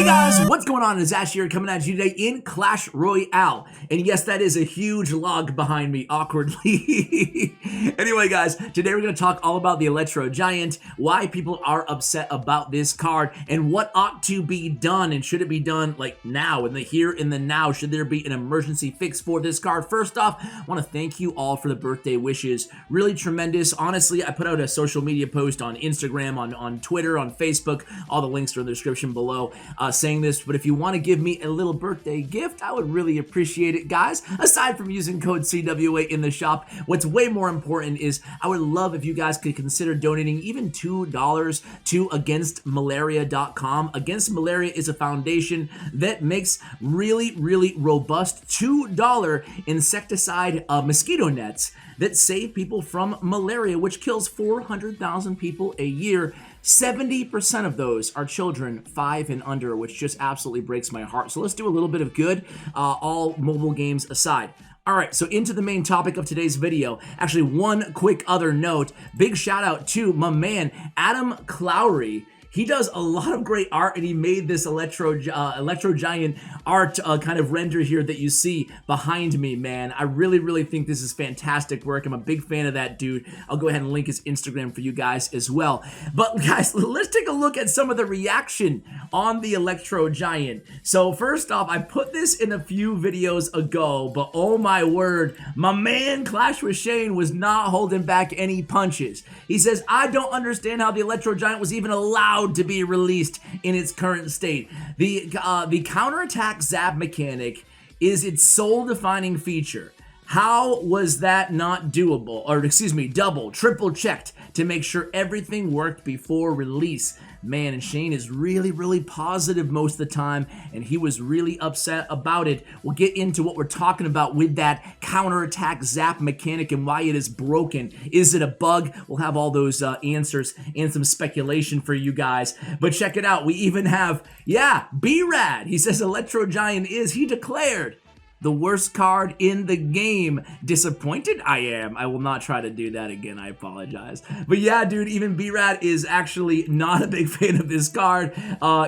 Hey guys, what's going on? It's Ash here coming at you today in Clash Royale. And yes, that is a huge log behind me, awkwardly. Anyway guys, today we're going to talk all about the Electro Giant, why people are upset about this card, and what ought to be done, and should it be done like now, in the here, in the now? Should there be an emergency fix for this card? First off, I want to thank you all for the birthday wishes. Really tremendous. Honestly, I put out a social media post on Instagram, on Twitter, on Facebook. All the links are in the description below. Saying this, but if you want to give me a little birthday gift, I would really appreciate it, guys. Aside from using code CWA in the shop, what's way more important is I would love if you guys could consider donating even $2 to againstmalaria.com. Against Malaria is a foundation that makes really robust $2 insecticide mosquito nets that save people from malaria, which kills 400,000 people a year. 70% of those are children 5 and under, which just absolutely breaks my heart. So let's do a little bit of good, all mobile games aside. All right, so into the main topic of today's video. Actually, one quick other note. Big shout out to my man, Adam Clowry. He does a lot of great art, and he made this Electro Giant art kind of render here that you see behind me, man. I really think this is fantastic work. I'm a big fan of that dude. I'll go ahead and link his Instagram for you guys as well. But guys, let's take a look at some of the reaction on the Electro Giant. So first off, I put this in a few videos ago, but oh my word, my man Clash with Shane was not holding back any punches. He says, I don't understand how the Electro Giant was even allowed to be released in its current state. The counterattack zap mechanic is its sole defining feature. How was that not doable, or excuse me, double, triple checked to make sure everything worked before release? Man, and Shane is really positive most of the time, and he was really upset about it. We'll get into what we're talking about with that counterattack zap mechanic and why it is broken. Is it a bug? We'll have all those answers and some speculation for you guys. But check it out. We even have, yeah, B-Rad. He says Electro Giant is, he declared, the worst card in the game. Disappointed I am. I will not try to do that again. I apologize. But yeah, dude, even B-Rad is actually not a big fan of this card.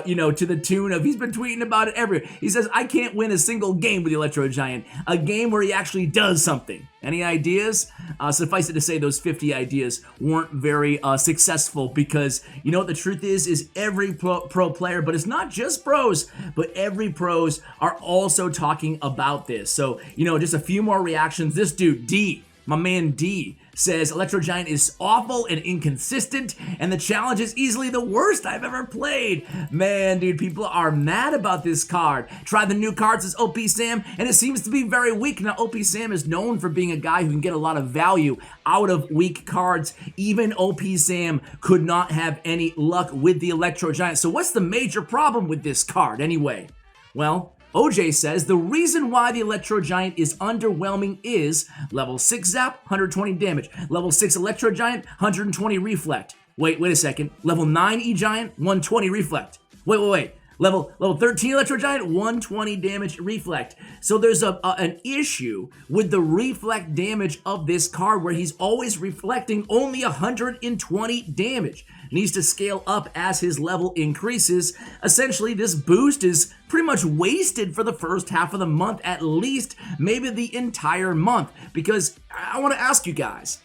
You know, to the tune of, he's been tweeting about it everywhere. He says, I can't win a single game with the Electro Giant. A game where he actually does something. Any ideas? Suffice it to say, those 50 ideas weren't very successful because, you know what the truth is every pro player, but it's not just pros, but every pros are also talking about this. So, you know, just a few more reactions. This dude, D, my man D, says Electro Giant is awful and inconsistent, and the challenge is easily the worst I've ever played. Man, dude, people are mad about this card. Try the new cards as OP Sam, and it seems to be very weak. Now, OP Sam is known for being a guy who can get a lot of value out of weak cards. Even OP Sam could not have any luck with the Electro Giant. So what's the major problem with this card anyway? Well, OJ says the reason why the Electro Giant is underwhelming is level 6 zap, 120 damage. Level 6 Electro Giant, 120 reflect. Wait a second. Level 9 E-Giant, 120 reflect. Wait. Level 13 Electro Giant, 120 damage reflect. So there's an issue with the reflect damage of this card where he's always reflecting only 120 damage. Needs to scale up as his level increases. Essentially, this boost is pretty much wasted for the first half of the month, at least, maybe the entire month. Because I want to ask you guys,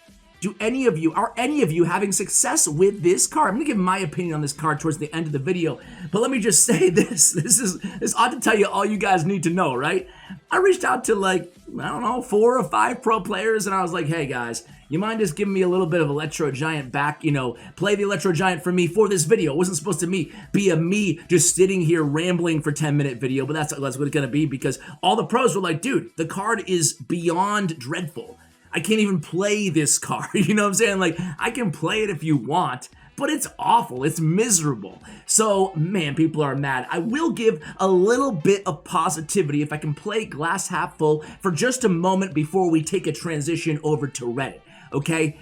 are any of you having success with this card? I'm gonna give my opinion on this card towards the end of the video, but let me just say this. This ought to tell you all you guys need to know, right? I reached out to, like, I don't know, 4 or 5 pro players, and I was like, hey guys, you mind just giving me a little bit of Electro Giant back, you know, play the Electro Giant for me for this video. It wasn't supposed to be me just sitting here rambling for 10-minute video, but that's what it's gonna be, because all the pros were like, dude, the card is beyond dreadful. I can't even play this card, you know what I'm saying? Like, I can play it if you want, but it's awful, it's miserable. So, man, people are mad. I will give a little bit of positivity if I can play glass half full for just a moment before we take a transition over to Reddit, okay?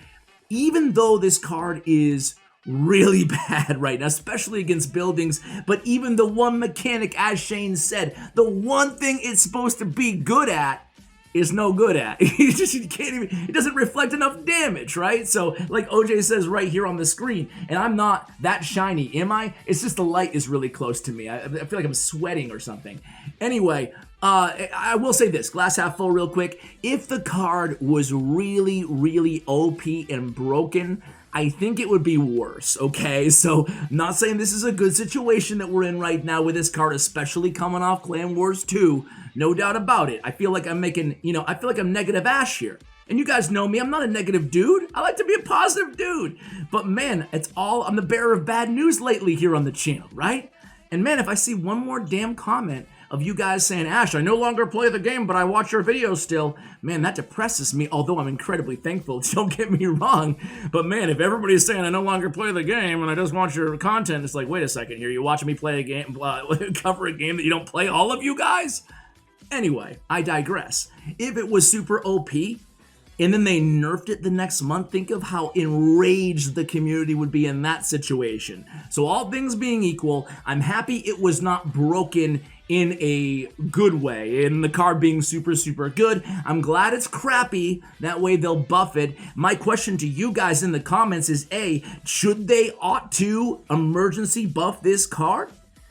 Even though this card is really bad right now, especially against buildings, but even the one mechanic, as Shane said, the one thing it's supposed to be good at, is no good at. You can't even, it doesn't reflect enough damage, right? So like OJ says right here on the screen, and I'm not that shiny, am I? It's just the light is really close to me. I feel like I'm sweating or something. Anyway, I will say this, glass half full real quick. If the card was really, really OP and broken, I think it would be worse, okay? So, not saying this is a good situation that we're in right now with this card, especially coming off Clan Wars 2. No doubt about it. I feel like I'm making, I feel like I'm negative Ash here. And you guys know me, I'm not a negative dude. I like to be a positive dude. But man, I'm the bearer of bad news lately here on the channel, right? And man, if I see one more damn comment of you guys saying, Ash, I no longer play the game, but I watch your videos still, man, that depresses me, although I'm incredibly thankful, don't get me wrong. But man, if everybody's saying I no longer play the game and I just watch your content, it's like, wait a second here, you're watching me play a game, cover a game that you don't play, all of you guys? Anyway, I digress. If it was super OP, and then they nerfed it the next month, think of how enraged the community would be in that situation. So all things being equal, I'm happy it was not broken in a good way, and the card being super, super good. I'm glad it's crappy, that way they'll buff it. My question to you guys in the comments is, A, should they ought to emergency buff this card?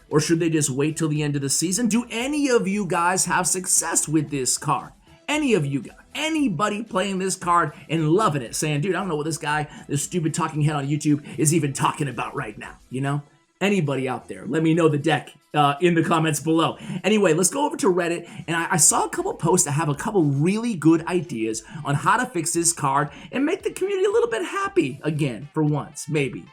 Or should they just wait till the end of the season? Do any of you guys have success with this card? Any of you guys? Anybody playing this card and loving it, saying, dude, I don't know what this guy, this stupid talking head on YouTube is even talking about right now, Anybody out there, let me know the deck in the comments below. Anyway, let's go over to Reddit, and I saw a couple posts that have a couple really good ideas on how to fix this card and make the community a little bit happy again, for once, maybe.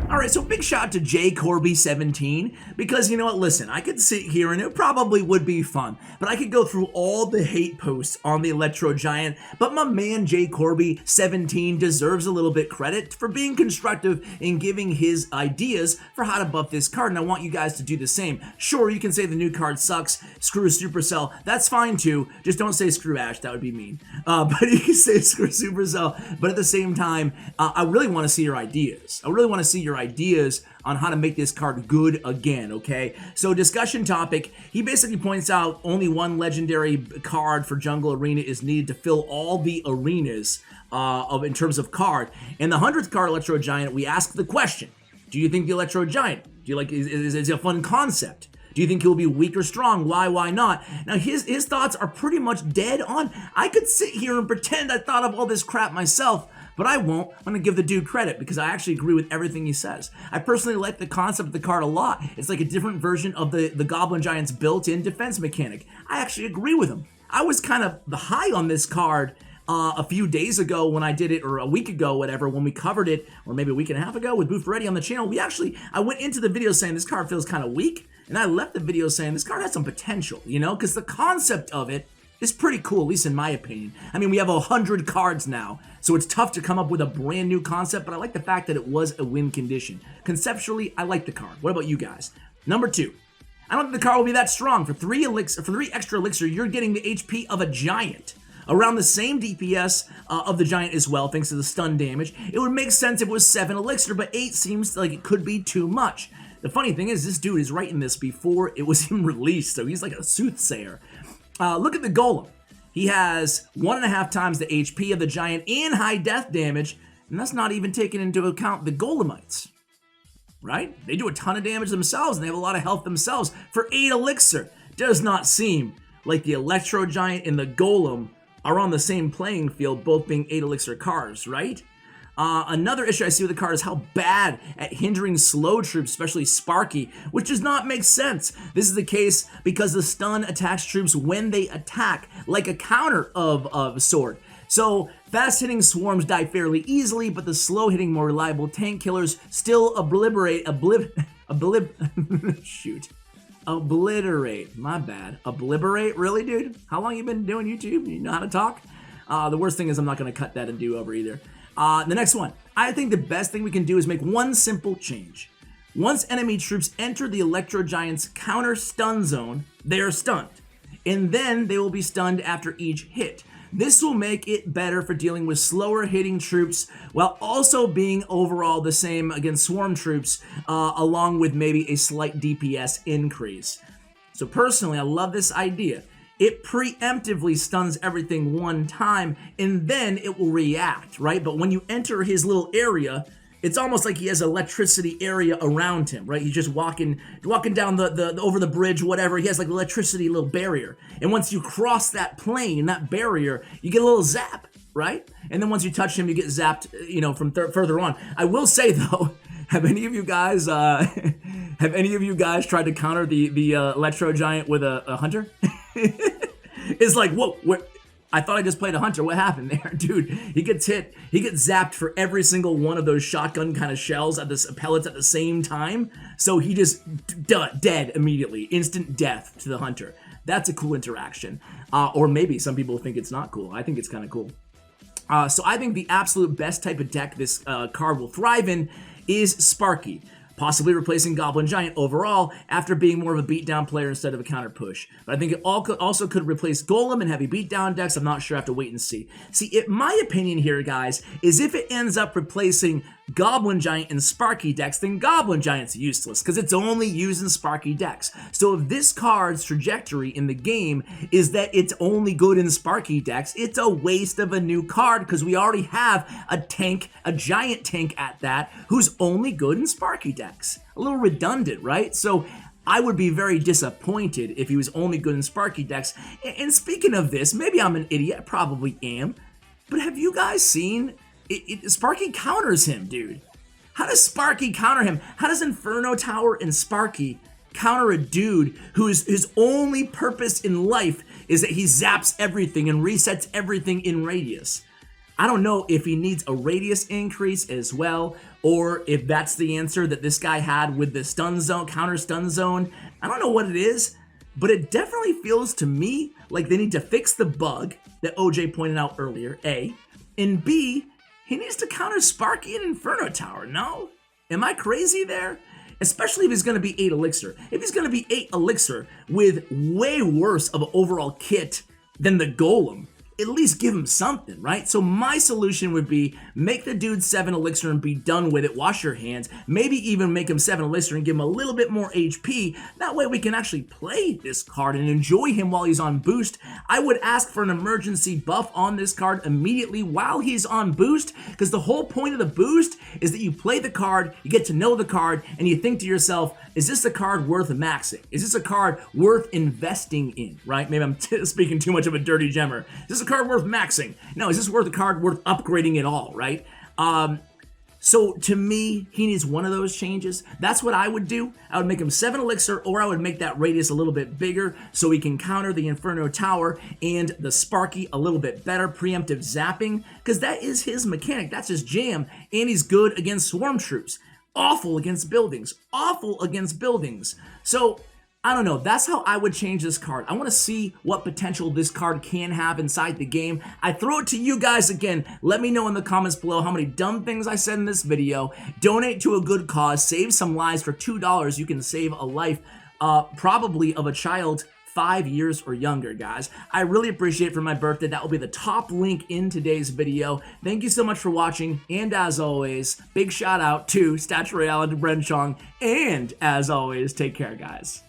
Alright, so big shout out to jcorby17, because you know what, listen, I could sit here and it probably would be fun, but I could go through all the hate posts on the Electro Giant, but my man jcorby17 deserves a little bit credit for being constructive and giving his ideas for how to buff this card, and I want you guys to do the same. Sure, you can say the new card sucks, screw Supercell, that's fine too, just don't say screw Ash, that would be mean. But you can say screw Supercell, but at the same time, I really want to see your ideas. I really want to see your ideas on how to make this card good again, okay? So discussion topic, he basically points out only one legendary card for Jungle Arena is needed to fill all the arenas in terms of card. And the 100th card, Electro Giant, we ask the question, do you think the Electro Giant, do you like, is it a fun concept? Do you think he'll be weak or strong? Why not? Now, his thoughts are pretty much dead on. I could sit here and pretend I thought of all this crap myself, but I won't. I'm going to give the dude credit because I actually agree with everything he says. I personally like the concept of the card a lot. It's like a different version of the Goblin Giant's built-in defense mechanic. I actually agree with him. I was kind of high on this card a few days ago when I did it, or a week ago, whatever, when we covered it, or maybe a week and a half ago with Booth Ready on the channel. I went into the video saying this card feels kind of weak, and I left the video saying this card has some potential, because the concept of it is pretty cool, at least in my opinion. I mean, we have 100 cards now, so it's tough to come up with a brand new concept, but I like the fact that it was a win condition. Conceptually, I like the card. What about you guys? Number 2, I don't think the card will be that strong. For 3 extra elixir, you're getting the HP of a giant. Around the same DPS of the giant as well, thanks to the stun damage. It would make sense if it was 7 elixir, but 8 seems like it could be too much. The funny thing is, this dude is writing this before it was even released, so he's like a soothsayer. Look at the Golem. He has 1.5 times the HP of the giant and high death damage, and that's not even taking into account the Golemites, right? They do a ton of damage themselves, and they have a lot of health themselves. For 8 elixir, does not seem like the Electro Giant and the Golem are on the same playing field, both being 8 elixir cards, right? Another issue I see with the card is how bad at hindering slow troops, especially Sparky, which does not make sense. This is the case because the stun attacks troops when they attack, like a counter of sort. So fast-hitting swarms die fairly easily, but the slow-hitting, more reliable tank killers still obliterate, my bad. Obliterate? Really, dude? How long you been doing YouTube? You know how to talk? The worst thing is I'm not going to cut that and do over either. The next one. I think the best thing we can do is make one simple change. Once enemy troops enter the Electro Giant's counter stun zone, they are stunned. And then they will be stunned after each hit. This will make it better for dealing with slower hitting troops while also being overall the same against swarm troops, along with maybe a slight DPS increase. So personally, I love this idea. it preemptively stuns everything one time, and then it will react, right? But when you enter his little area, it's almost like he has electricity area around him, right? He's just walking down the over the bridge, whatever. He has like electricity little barrier. And once you cross that plane, that barrier, you get a little zap, right? And then once you touch him, you get zapped, you know, from further on. I will say though, have any of you guys tried to counter the Electro Giant with a hunter? It's like, whoa, I thought I just played a hunter. What happened there? Dude, he gets hit. He gets zapped for every single one of those shotgun kind of shells at this pellets at the same time. So he just dead immediately. Instant death to the hunter. That's a cool interaction. Or maybe some people think it's not cool. I think it's kind of cool. So I think the absolute best type of deck this card will thrive in is Sparky, possibly replacing Goblin Giant overall after being more of a beatdown player instead of a counter push. But I think it also could replace Golem in heavy beatdown decks. I'm not sure. I have to wait and see. See, my opinion here, guys, is if it ends up replacing Goblin Giant in Sparky decks, then Goblin Giant's useless because it's only used in Sparky decks. So if this card's trajectory in the game is that it's only good in Sparky decks, it's a waste of a new card because we already have a tank, a giant tank at that, who's only good in Sparky decks. A little redundant, right? So I would be very disappointed if he was only good in Sparky decks. And speaking of this, maybe I'm an idiot, I probably am, but have you guys seen Sparky counters him, dude? How does Sparky counter him? How does Inferno Tower and Sparky counter a dude whose his only purpose in life is that he zaps everything and resets everything in radius? I don't know if he needs a radius increase as well, or if that's the answer that this guy had with the stun zone, counter stun zone. I don't know what it is, but it definitely feels to me like they need to fix the bug that OJ pointed out earlier, A, and B, he needs to counter Sparky and Inferno Tower, no? Am I crazy there? Especially if he's going to be 8 Elixir. If he's going to be 8 Elixir with way worse of an overall kit than the Golem, at least give him something, right? So my solution would be make the dude 7 Elixir and be done with it, wash your hands, maybe even make him 7 Elixir and give him a little bit more HP. That way we can actually play this card and enjoy him while he's on boost. I would ask for an emergency buff on this card immediately while he's on boost, because the whole point of the boost is that you play the card, you get to know the card, and you think to yourself, is this a card worth maxing? Is this a card worth investing in, right? Maybe I'm speaking too much of a dirty gemmer. Is this a card worth maxing? No, is this worth a card worth upgrading at all, right? So to me, he needs one of those changes. That's what I would do. I would make him 7 Elixir, or I would make that radius a little bit bigger so he can counter the Inferno Tower and the Sparky a little bit better, preemptive zapping, because that is his mechanic. That's his jam, and he's good against swarm troops. Awful against buildings. Awful against buildings. So, I don't know. That's how I would change this card. I want to see what potential this card can have inside the game. I throw it to you guys again. Let me know in the comments below how many dumb things I said in this video. Donate to a good cause. Save some lives. For $2, you can save a life, probably of a child 5 years or younger, guys. I really appreciate it for my birthday. That will be the top link in today's video. Thank you so much for watching, and as always, big shout out to Clash Royale and to Bren Chong, and as always, take care, guys.